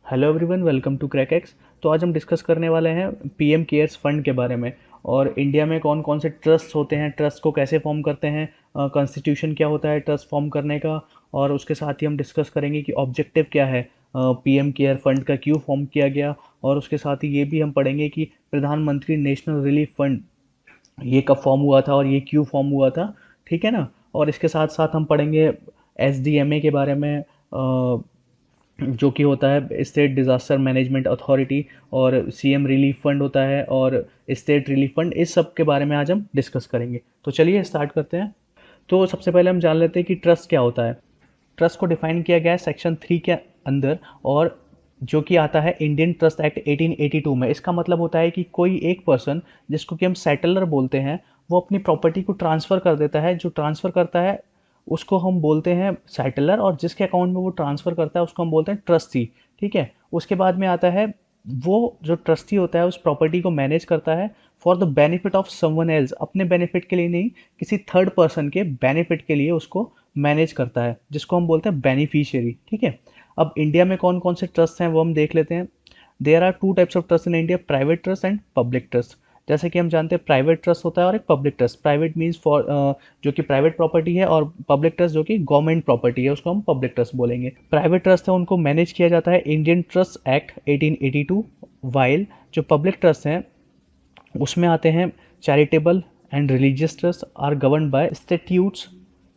Hello everyone, welcome to Crackex. तो आज हम डिस्कस करने वाले हैं पीएम केयर्स फंड के बारे में और इंडिया में कौन कौन से ट्रस्ट होते हैं, ट्रस्ट को कैसे फॉर्म करते हैं, कॉन्स्टिट्यूशन क्या होता है ट्रस्ट फॉर्म करने का। और उसके साथ ही हम डिस्कस करेंगे कि ऑब्जेक्टिव क्या है पीएम केयर फंड का, क्यों फॉर्म किया गया। और उसके साथ ही ये भी हम पढ़ेंगे कि प्रधानमंत्री नेशनल रिलीफ फंड ये कब फॉर्म हुआ था और ये क्यों फॉर्म हुआ था। ठीक है ना। और इसके साथ साथ हम पढ़ेंगे एसडीएमए के बारे में, जो कि होता है स्टेट डिज़ास्टर मैनेजमेंट अथॉरिटी, और सीएम रिलीफ फंड होता है और स्टेट रिलीफ फंड। इस सब के बारे में आज हम डिस्कस करेंगे। तो चलिए स्टार्ट करते हैं। तो सबसे पहले हम जान लेते हैं कि ट्रस्ट क्या होता है। ट्रस्ट को डिफाइन किया गया है सेक्शन 3 के अंदर, और जो कि आता है इंडियन ट्रस्ट एक्ट 1882 में। इसका मतलब होता है कि कोई एक पर्सन, जिसको कि हम सेटलर बोलते हैं, वो अपनी प्रॉपर्टी को ट्रांसफ़र कर देता है। जो ट्रांसफ़र करता है उसको हम बोलते हैं सेटलर, और जिसके अकाउंट में वो ट्रांसफ़र करता है उसको हम बोलते हैं ट्रस्टी। ठीक है। उसके बाद में आता है, वो जो ट्रस्टी होता है उस प्रॉपर्टी को मैनेज करता है for the benefit of someone else, अपने बेनिफिट के लिए नहीं, किसी थर्ड पर्सन के बेनिफिट के लिए उसको मैनेज करता है, जिसको हम बोलते हैं बेनिफिशियरी। ठीक है। अब इंडिया में कौन कौन से ट्रस्ट हैं वो हम देख लेते हैं। There are two types of trust in India, private trust and public trust. जैसे कि हम जानते हैं प्राइवेट ट्रस्ट होता है और एक public trust. Private means for जो कि प्राइवेट प्रॉपर्टी है, और पब्लिक ट्रस्ट जो कि गवर्नमेंट प्रॉपर्टी है उसको हम पब्लिक ट्रस्ट बोलेंगे। प्राइवेट ट्रस्ट है उनको मैनेज किया जाता है इंडियन ट्रस्ट एक्ट 1882, वाइल जो पब्लिक ट्रस्ट हैं उसमें आते हैं charitable and religious trust are govern by statutes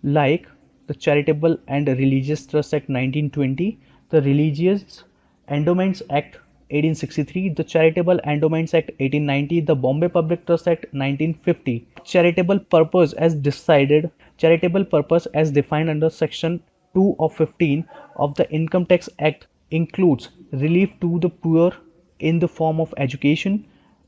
like the Charitable and Religious Trust Act 1920, the Religious Endowments Act 1863, the Charitable Endowments Act 1890, the Bombay Public Trust Act 1950. Charitable purpose as decided, charitable purpose as defined under section 2 of 15 of the Income Tax Act includes relief to the poor in the form of education,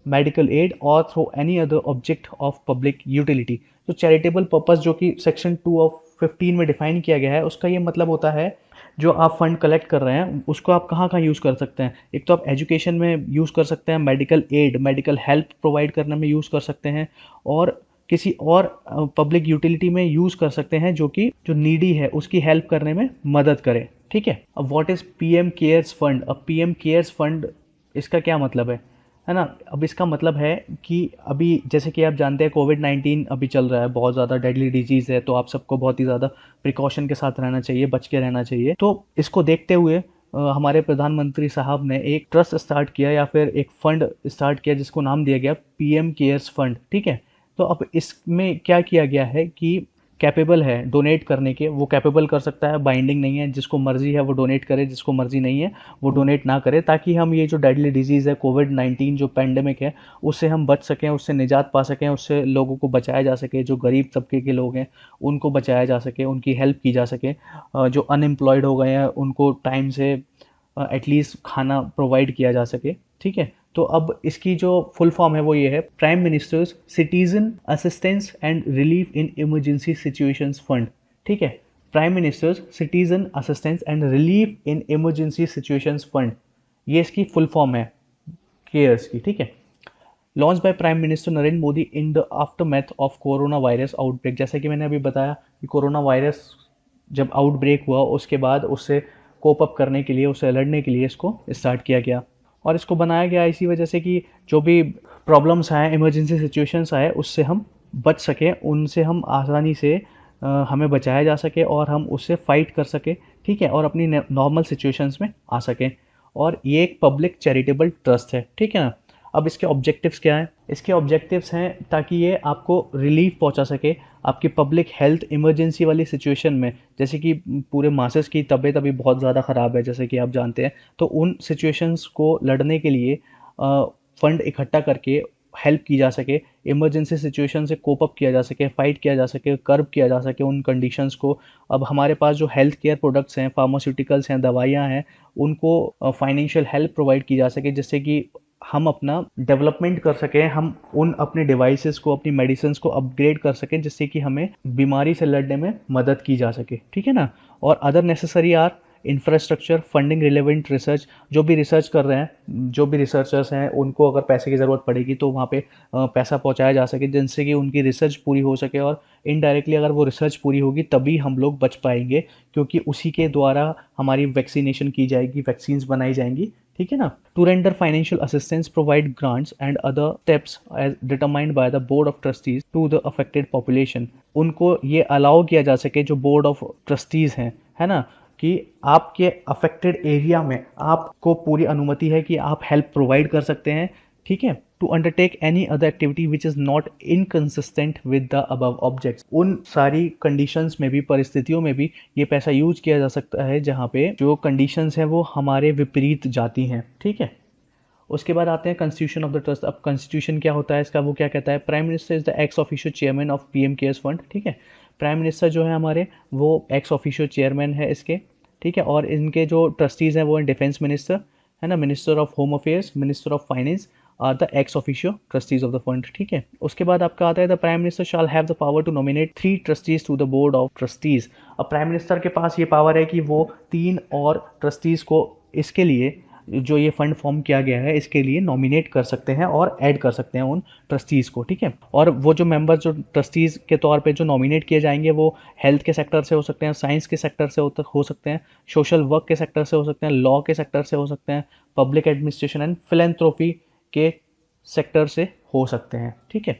medical aid और through any other object of public utility. तो charitable purpose जो कि section 2 of 15 में define किया गया है, उसका ये मतलब होता है जो आप फंड कलेक्ट कर रहे हैं उसको आप कहाँ कहाँ यूज़ कर सकते हैं। एक तो आप एजुकेशन में यूज़ कर सकते हैं, medical aid, medical help provide करने में यूज़ कर सकते हैं, और किसी और पब्लिक यूटिलिटी में यूज़ कर सकते हैं जो कि जो नीडी है उसकी हेल्प करने में मदद करे। ठीक है। अब what is PM cares fund. अब पीएम केयर्स फंड इसका क्या मतलब है ना। अब इसका मतलब है कि अभी जैसे कि आप जानते हैं कोविड-19 अभी चल रहा है, बहुत ज़्यादा डेडली डिजीज़ है, तो आप सबको बहुत ही ज़्यादा प्रिकॉशन के साथ रहना चाहिए, बच के रहना चाहिए। तो इसको देखते हुए हमारे प्रधानमंत्री साहब ने एक ट्रस्ट स्टार्ट किया, या फिर एक फंड स्टार्ट किया जिसको नाम दिया गया पीएम केयर्स फंड। ठीक है। तो अब इसमें क्या किया गया है कि कैपेबल है डोनेट करने के, वो कैपेबल कर सकता है, बाइंडिंग नहीं है, जिसको मर्जी है वो डोनेट करे, जिसको मर्जी नहीं है वो डोनेट ना करे, ताकि हम ये जो डेडली डिजीज़ है कोविड-19 जो पैंडेमिक है उससे हम बच सकें, उससे निजात पा सकें, उससे लोगों को बचाया जा सके। जो गरीब तबके के लोग हैं उनको बचाया जा सके, उनकी हेल्प की जा सके। जो अनएम्प्लॉयड हो गए हैं उनको टाइम से एटलीस्ट खाना प्रोवाइड किया जा सके। ठीक है। तो अब इसकी जो फुल फॉर्म है वो ये है, prime ministers citizen assistance and relief in emergency situations fund. ठीक है। Prime ministers citizen assistance and relief in emergency situations fund, ये इसकी फुल फॉर्म है केयर्स की। ठीक है। Launch by prime minister Narendra Modi in the aftermath of corona virus outbreak. जैसे कि मैंने अभी बताया कि कोरोना वायरस जब आउटब्रेक हुआ उसके बाद उससे कोप अप करने के लिए, उससे लड़ने के लिए इसको स्टार्ट किया गया। और इसको बनाया गया इसी वजह से कि जो भी प्रॉब्लम्स आए, इमरजेंसी सिचुएशंस आए, उससे हम बच सकें, उनसे हम आसानी से हमें बचाया जा सके और हम उससे फाइट कर सके। ठीक है। और अपनी नॉर्मल सिचुएशंस में आ सकें। और ये एक पब्लिक चैरिटेबल ट्रस्ट है। ठीक है ना। अब इसके ऑब्जेक्टिव्स क्या हैं। इसके ऑब्जेक्टिव्स हैं ताकि ये आपको रिलीफ पहुंचा सके आपकी पब्लिक हेल्थ इमरजेंसी वाली सिचुएशन में, जैसे कि पूरे मासेस की तबीयत अभी बहुत ज़्यादा ख़राब है जैसे कि आप जानते हैं। तो उन सिचुएशंस को लड़ने के लिए फंड इकट्ठा करके हेल्प की जा सके, इमरजेंसी सिचुएशन से कोप अप किया जा सके, फाइट किया जा सके, कर्व किया जा सके उन कंडीशंस को। अब हमारे पास जो हेल्थ केयर प्रोडक्ट्स हैं, फार्मास्यूटिकल्स हैं, दवाइयाँ हैं, उनको फाइनेंशियल हेल्प प्रोवाइड की जा सके, जिससे कि हम अपना डेवलपमेंट कर सकें, हम उन अपने डिवाइसेस को, अपनी मेडिसिन्स को अपग्रेड कर सकें, जिससे कि हमें बीमारी से लड़ने में मदद की जा सके। ठीक है ना। और other necessary are infrastructure, funding relevant research, जो भी रिसर्च कर रहे हैं, जो भी रिसर्चर्स हैं उनको अगर पैसे की ज़रूरत पड़ेगी तो वहाँ पे पैसा पहुँचाया जा सके जिनसे कि उनकी रिसर्च पूरी हो सके, और इनडायरेक्टली अगर वो रिसर्च पूरी होगी तभी हम लोग बच पाएंगे, क्योंकि उसी के द्वारा हमारी वैक्सीनेशन की जाएगी, वैक्सीन्स बनाई जाएंगी, ठीक है ना। To render financial assistance, provide grants and other steps as determined by the board of trustees to the affected population, उनको ये अलाउ किया जा सके, जो बोर्ड ऑफ ट्रस्टीज हैं, है ना, कि आपके अफेक्टेड एरिया में आपको पूरी अनुमति है कि आप हेल्प प्रोवाइड कर सकते हैं, ठीक है। To undertake any other activity which is not inconsistent with the above objects, उन सारी कंडीशंस में भी, परिस्थितियों में भी ये पैसा यूज किया जा सकता है जहाँ पे जो कंडीशंस हैं वो हमारे विपरीत जाती हैं, ठीक है। उसके बाद आते हैं कॉन्स्टिट्यूशन ऑफ द ट्रस्ट। अब कॉन्स्टिट्यूशन क्या होता है इसका, वो क्या कहता है, prime minister is the ex officio chairman of PM cares fund, ठीक है। प्राइम मिनिस्टर जो है हमारे, वो एक्स ऑफिशियो चेयरमैन है इसके, ठीक है। और इनके जो ट्रस्टीज़ हैं वो हैं डिफेंस मिनिस्टर, है ना, minister of home affairs, minister of finance are the ex officio trustees of the fund, ठीक है। उसके बाद आपका आता है the prime minister shall have the power to nominate 3 trustees to the board of trustees. अब प्राइम मिनिस्टर के पास ये पावर है कि वो 3 और ट्रस्टीज को इसके लिए, जो ये फंड फॉर्म किया गया है इसके लिए नॉमिनेट कर सकते हैं और ऐड कर सकते हैं उन ट्रस्टीज़ को, ठीक है। और वो जो मेंबर्स जो ट्रस्टीज़ के तौर पे जो नॉमिनेट किए जाएंगे वो हेल्थ के सेक्टर से हो सकते हैं, साइंस के सेक्टर से हो सकते हैं, सोशल वर्क के सेक्टर से हो सकते हैं, लॉ के सेक्टर से हो सकते हैं, पब्लिक एडमिनिस्ट्रेशन एंड फिलेंथ्रोपी के सेक्टर से हो सकते हैं, ठीक है।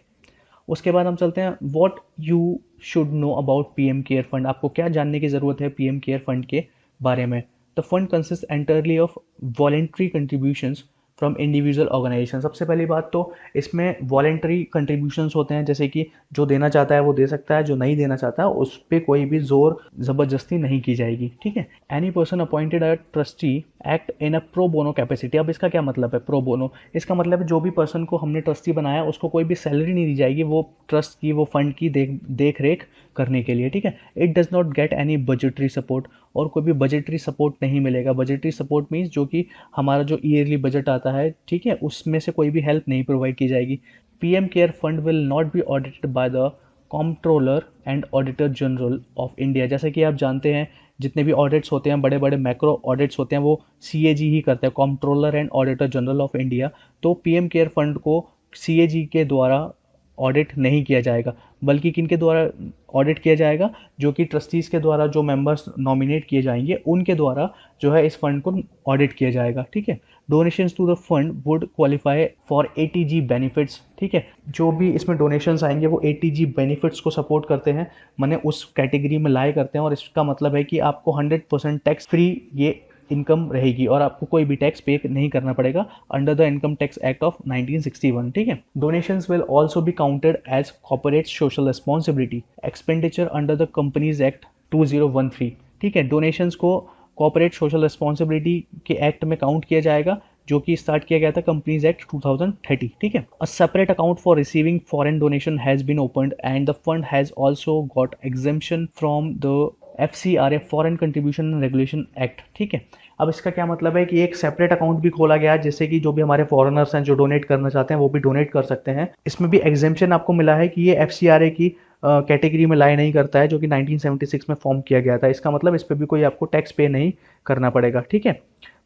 उसके बाद हम चलते हैं what you should know about PM care fund, आपको क्या जानने की ज़रूरत है पीएम केयर फंड के बारे में। The fund consist entirely of voluntary contributions from individual organisation. सबसे पहली बात तो इसमें वॉलेंट्री कंट्रीब्यूशंस होते हैं, जैसे कि जो देना चाहता है वो दे सकता है, जो नहीं देना चाहता है उस पर कोई भी जोर ज़बरदस्ती नहीं की जाएगी, ठीक है। Any person appointed at trustee act in a pro bono capacity. अब इसका क्या मतलब है प्रो बोनो, इसका मतलब है जो भी पर्सन को हमने ट्रस्टी बनाया उसको कोई भी सैलरी नहीं दी जाएगी, वो ट्रस्ट की, वो फंड की देख रेख करने के लिए, ठीक है। It does not get any budgetary support, और कोई भी बजटरी सपोर्ट नहीं मिलेगा। बजटरी सपोर्ट मीन्स जो कि हमारा जो ईयरली बजट आता है, ठीक है, उसमें से कोई भी हेल्प नहीं प्रोवाइड की जाएगी। PM care fund will not be audited by the comptroller and auditor general of India. जैसे कि आप जानते हैं जितने भी ऑडिट्स होते हैं, बड़े बड़े मैक्रो ऑडिट्स होते हैं, वो सीएजी ही करते हैं, comptroller and auditor general of India. तो पीएम केयर फंड को सीएजी के द्वारा ऑडिट नहीं किया जाएगा, बल्कि किनके द्वारा ऑडिट किया जाएगा, जो कि ट्रस्टीज़ के द्वारा जो मेंबर्स नॉमिनेट किए जाएंगे उनके द्वारा जो है इस फंड को ऑडिट किया जाएगा, ठीक है। Donations to the fund would qualify for eighty G benefits, ठीक है। जो भी इसमें डोनेशंस आएंगे वो एटीजी बेनिफिट्स को सपोर्ट करते हैं, माने उस कैटेगरी में लाए करते हैं, और इसका मतलब है कि आपको 100% टैक्स फ्री ये इनकम रहेगी और आपको कोई भी टैक्स पे नहीं करना पड़ेगा under the income tax act of 1961, ठीक है। Donations will also be counted as corporate social responsibility expenditure under the companies act 2013, ठीक है। डोनेशंस को कॉर्पोरेट सोशल रिस्पॉन्सिबिलिटी के एक्ट में काउंट किया जाएगा, जो कि स्टार्ट किया गया था कंपनीज एक्ट 2030, ठीक है। A separate account for receiving foreign donation has been opened and the fund has also got exemption from the FCRA foreign contribution regulation act, ठीक है। अब इसका क्या मतलब है कि एक सेपरेट अकाउंट भी खोला गया है, जिससे कि जो भी हमारे फॉरेनर्स हैं जो डोनेट करना चाहते हैं वो भी डोनेट कर सकते हैं। इसमें भी एग्जेम्पशन आपको मिला है कि ये FCRA की कैटेगरी में लाई नहीं करता है, जो कि 1976 में फॉर्म किया गया था। इसका मतलब इस पर भी कोई आपको टैक्स पे नहीं करना पड़ेगा, ठीक है।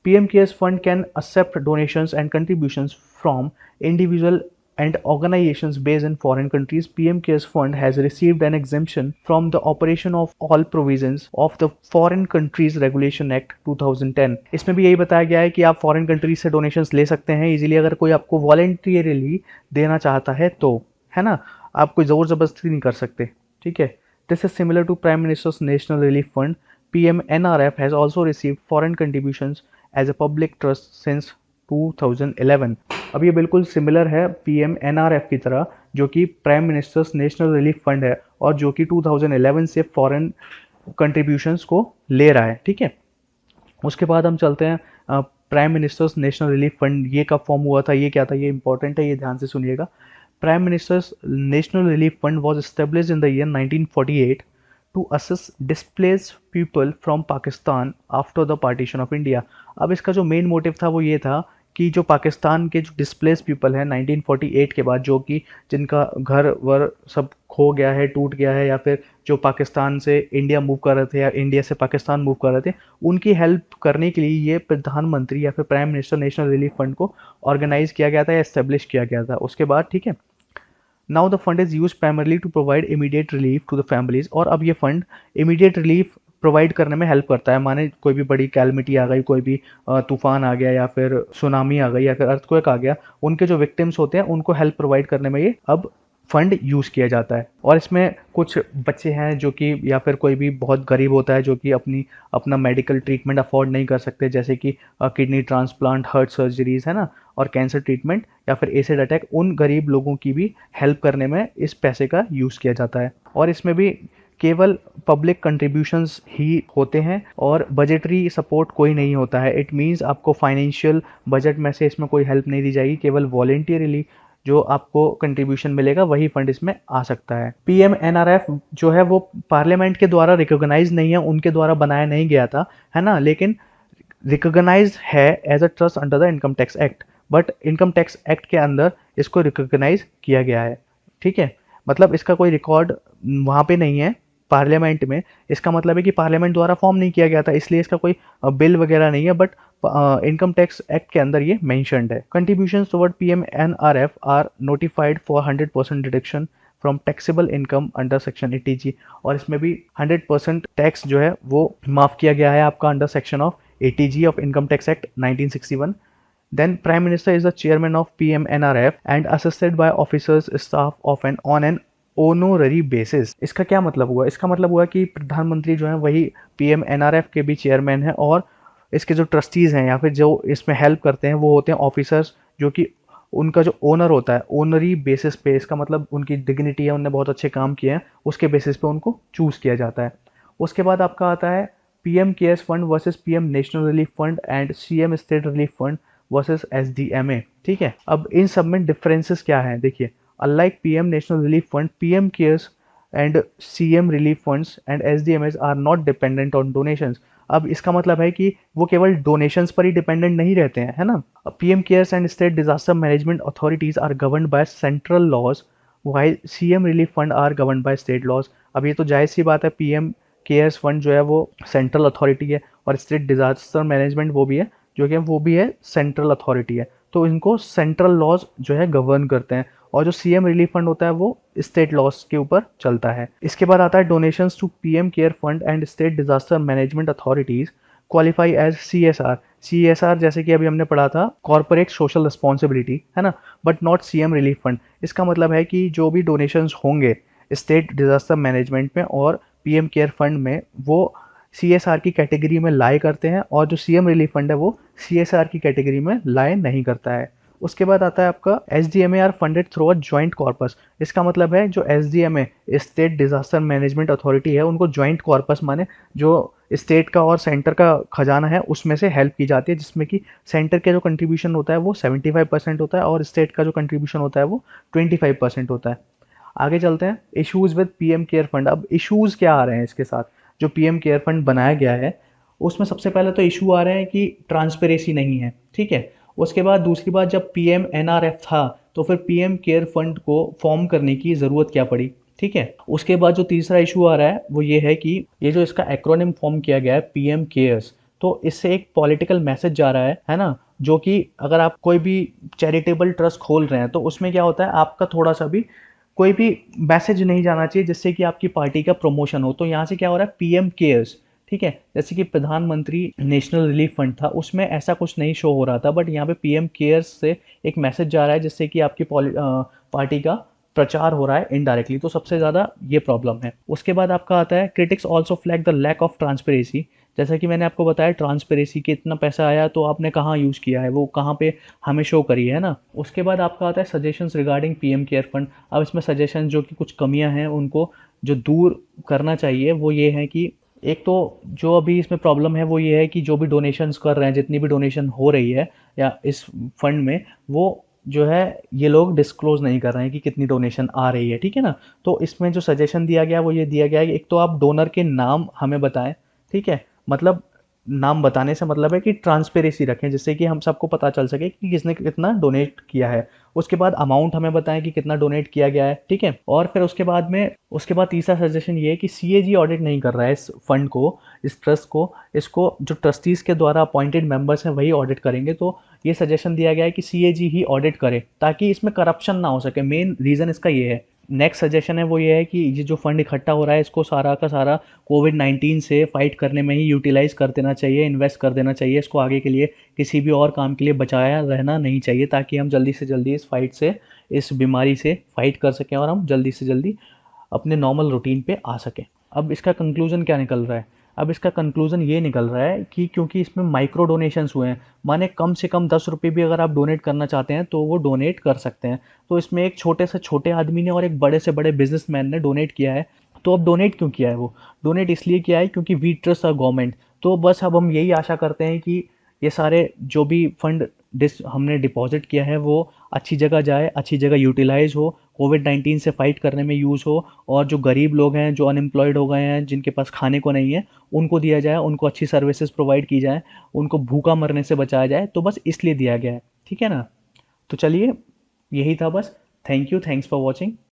PM cares fund can accept donations and contributions from individual and organizations based in foreign countries. PM Cares Fund has received an exemption from the operation of all provisions of the Foreign Countries Regulation Act 2010. इसमें भी यही बताया गया है कि आप foreign countries से donations ले सकते हैं इजीली, अगर कोई आपको वॉलेंटियरली देना चाहता है तो, है ना, आप कोई ज़ोर ज़बरदस्ती नहीं कर सकते, ठीक है। This is similar to prime minister's national relief fund. PMNRF has also received foreign contributions as a public trust since 2011। अब ये बिल्कुल सिमिलर है PMNRF की तरह, जो कि prime minister's national relief fund है और जो कि 2011 से फॉरेन कंट्रीब्यूशंस को ले रहा है, ठीक है। उसके बाद हम चलते हैं prime minister's national relief fund, ये कब फॉर्म हुआ था, ये क्या था, ये इंपॉर्टेंट है, ये ध्यान से सुनिएगा। Prime minister's national relief fund was established in the year 1948 to assist displaced people from Pakistan after the partition of India. अब इसका जो मेन मोटिव था वो ये था कि जो पाकिस्तान के जो डिस्प्लेस पीपल हैं 1948 के बाद, जो कि जिनका घर वर सब खो गया है, टूट गया है, या फिर जो पाकिस्तान से इंडिया मूव कर रहे थे या इंडिया से पाकिस्तान मूव कर रहे थे, उनकी हेल्प करने के लिए ये प्रधानमंत्री या फिर prime minister national relief fund को ऑर्गेनाइज किया गया था या एस्टेब्लिश किया गया था उसके बाद, ठीक है। Now the fund is use primarily to provide immediate relief to the families, और अब ये फंड इमीडिएट रिलीफ प्रोवाइड करने में हेल्प करता है। माने कोई भी बड़ी कैलमिटी आ गई, कोई भी तूफान आ गया या फिर सुनामी आ गई या फिर अर्थक्वेक आ गया, उनके जो विक्टिम्स होते हैं उनको हेल्प प्रोवाइड करने में ये अब फंड यूज़ किया जाता है। और इसमें कुछ बच्चे हैं जो कि, या फिर कोई भी बहुत गरीब होता है जो कि अपना मेडिकल ट्रीटमेंट अफोर्ड नहीं कर सकते, जैसे कि किडनी ट्रांसप्लांट, हार्ट सर्जरीज, है ना, और कैंसर ट्रीटमेंट या फिर एसिड अटैक, उन गरीब लोगों की भी हेल्प करने में इस पैसे का यूज़ किया जाता है। और इसमें भी केवल पब्लिक कंट्रीब्यूशंस ही होते हैं और बजटरी सपोर्ट कोई नहीं होता है। इट मीन्स आपको फाइनेंशियल बजट में से इसमें कोई हेल्प नहीं दी जाएगी, केवल वॉलेंटियरली जो आपको कंट्रीब्यूशन मिलेगा वही फंड इसमें आ सकता है। पीएमएनआरएफ जो है वो पार्लियामेंट के द्वारा रिकॉग्नाइज नहीं है, उनके द्वारा बनाया नहीं गया था, है ना, लेकिन रिकॉग्नाइज है as a trust under the income tax act. But income tax act के अंदर इसको रिकॉग्नाइज किया गया है, ठीक है। मतलब इसका कोई रिकॉर्ड वहाँ पे नहीं है पार्लियामेंट में। इसका मतलब है कि पार्लियामेंट द्वारा फॉर्म नहीं किया गया था, इसलिए इसका कोई बिल वगैरह नहीं है, बट इनकम टैक्स एक्ट के अंदर ये मेंशन्ड है। Contributions toward PMNRF are notified for 100% deduction from taxable income under section 80G, और इसमें भी 100% टैक्स जो है वो माफ़ किया गया है आपका under section of 80G of income tax act 1961। Then Prime Minister is the chairman of PMNRF and assisted by officers staff of an on an honorary basis. इसका क्या मतलब हुआ? इसका मतलब हुआ कि प्रधानमंत्री जो है वही पीएमएनआरएफ के भी चेयरमैन है, और इसके जो ट्रस्टीज़ हैं या फिर जो इसमें हेल्प करते हैं वो होते हैं ऑफिसर्स, जो कि उनका जो ओनर होता है, ओनरी बेसिस पे, इसका मतलब उनकी डिग्निटी है, उनने बहुत अच्छे काम किए हैं, उसके बेसिस पे उनको चूज़ किया जाता है। उसके बाद आपका आता है PM cares fund versus PM national relief fund and CM state relief fund versus SDMA, ठीक है। अब इन सब में डिफरेंसेस क्या हैं, देखिए। Unlike PM national relief fund, PM cares and CM relief funds and SDMS are not dependent on donations. अब इसका मतलब है कि वो केवल डोनेशंस पर ही डिपेंडेंट नहीं रहते हैं, है ना। PM cares and state disaster management authorities are governed by central laws, while CM relief fund are governed by state laws. अब ये तो जायज़ सी बात है, पीएम केयर्स फंड जो है वो सेंट्रल अथॉरिटी है, और स्टेट डिजास्टर मैनेजमेंट वो भी है, जो कि वो भी है सेंट्रल अथॉरिटी है। तो इनको सेंट्रल लॉज जो है गवर्न करते हैं, और जो सीएम रिलीफ फंड होता है वो स्टेट लॉज के ऊपर चलता है। इसके बाद आता है donations to PM care fund and state disaster management authorities qualify as CSR. CSR जैसे कि अभी हमने पढ़ा था कॉर्पोरेट सोशल रिस्पॉन्सिबिलिटी, है ना, but not CM relief fund. इसका मतलब है कि जो भी डोनेशंस होंगे स्टेट डिजास्टर मैनेजमेंट में और पीएम केयर फंड में, वो सीएसआर की कैटेगरी में लाई करते हैं, और जो सीएम रिलीफ फंड है वो सीएसआर की कैटेगरी में लाई नहीं करता है। उसके बाद आता है आपका SDMA are funded through a joint corpus. इसका मतलब है जो SDMA state disaster management authority है, उनको जॉइंट कॉर्पस माने जो स्टेट का और सेंटर का खजाना है उसमें से हेल्प की जाती है, जिसमें कि सेंटर का जो कंट्रीब्यूशन होता है वो 75% होता है और स्टेट का जो कंट्रीब्यूशन होता है वो 25% होता है। आगे चलते हैं issues with PM care fund. अब इश्यूज क्या आ रहे हैं इसके साथ, जो पीएम केयर फंड बनाया गया है उसमें सबसे पहले तो इशू आ रहे हैं कि ट्रांसपेरेंसी नहीं है, ठीक है। उसके बाद दूसरी बात, जब पीएम एनआरएफ था तो फिर पीएम केयर फंड को फॉर्म करने की ज़रूरत क्या पड़ी, ठीक है। उसके बाद जो तीसरा इशू आ रहा है वो ये है कि ये जो इसका एक्रोनिम फॉर्म किया गया है पीएम केयर्स, तो इससे एक पॉलिटिकल मैसेज जा रहा है ना, जो कि अगर आप कोई भी चैरिटेबल ट्रस्ट खोल रहे हैं तो उसमें क्या होता है, आपका थोड़ा सा भी कोई भी मैसेज नहीं जाना चाहिए जिससे कि आपकी पार्टी का प्रमोशन हो। तो यहाँ से क्या हो रहा है, पीएम केयर्स, ठीक है। जैसे कि प्रधानमंत्री नेशनल रिलीफ फंड था उसमें ऐसा कुछ नहीं शो हो रहा था, बट यहाँ पे पीएम केयर्स से एक मैसेज जा रहा है जिससे कि आपकी पार्टी का प्रचार हो रहा है इनडायरेक्टली। तो सबसे ज़्यादा ये प्रॉब्लम है। उसके बाद आपका आता है critics also flag the lack of transparency. जैसा कि मैंने आपको बताया ट्रांसपेरेंसी कि इतना पैसा आया तो आपने कहाँ यूज़ किया है, वो कहाँ पे हमें शो करी है ना। उसके बाद आपका आता है suggestions regarding PM care fund. अब इसमें सजेशन जो कि कुछ कमियां हैं उनको जो दूर करना चाहिए वो ये है कि एक तो जो अभी इसमें प्रॉब्लम है वो ये है कि जो भी डोनेशंस कर रहे हैं, जितनी भी डोनेशन हो रही है या इस फंड में, वो जो है ये लोग डिस्क्लोज नहीं कर रहे हैं कि कितनी डोनेशन आ रही है, ठीक है ना। तो इसमें जो सजेशन दिया गया वो ये दिया गया है कि एक तो आप डोनर के नाम हमें बताएं, ठीक है। मतलब नाम बताने से मतलब है कि ट्रांसपेरेंसी रखें, जिससे कि हम सबको पता चल सके कि किसने कितना डोनेट किया है। उसके बाद अमाउंट हमें बताएं कि कितना डोनेट किया गया है, ठीक है। और फिर उसके बाद तीसरा सजेशन ये है कि सीएजी ऑडिट नहीं कर रहा है इस फंड को, इस ट्रस्ट को। इसको जो ट्रस्टीज़ के द्वारा अपॉइंटेड मेंबर्स हैं वही ऑडिट करेंगे। तो ये सजेशन दिया गया है कि सीएजी ही ऑडिट करे, ताकि इसमें करप्शन ना हो सके। मेन रीज़न इसका ये है। नेक्स्ट सजेशन है वो ये है कि ये जो फंड इकट्ठा हो रहा है इसको सारा का सारा कोविड-19 से फाइट करने में ही यूटिलाइज कर देना चाहिए, इन्वेस्ट कर देना चाहिए। इसको आगे के लिए किसी भी और काम के लिए बचाया रहना नहीं चाहिए, ताकि हम जल्दी से जल्दी इस बीमारी से फाइट कर सकें और हम जल्दी से जल्दी अपने नॉर्मल रूटीन पे आ सकें। अब इसका कंक्लूजन क्या निकल रहा है? अब इसका कंक्लूजन ये निकल रहा है कि क्योंकि इसमें माइक्रो डोनेशंस हुए हैं, माने कम से कम 10 रुपये भी अगर आप डोनेट करना चाहते हैं तो वो डोनेट कर सकते हैं। तो इसमें एक छोटे से छोटे आदमी ने और एक बड़े से बड़े बिजनेसमैन ने डोनेट किया है। तो अब डोनेट क्यों किया है वो? डोनेट इसलिए किया है क्योंकि वी ट्रस्ट आवर गवर्नमेंट। तो बस अब हम यही आशा करते हैं कि ये सारे जो भी फंड डिस हमने डिपॉजिट किया है वो अच्छी जगह जाए, अच्छी जगह यूटिलाइज हो, कोविड-19 से फाइट करने में यूज़ हो। और जो गरीब लोग हैं, जो अनएम्प्लॉयड हो गए हैं, जिनके पास खाने को नहीं है, उनको दिया जाए, उनको अच्छी सर्विसेज प्रोवाइड की जाए, उनको भूखा मरने से बचाया जाए। तो बस इसलिए दिया गया है, ठीक है ना? तो चलिए, यही था बस। Thank you, thanks for watching.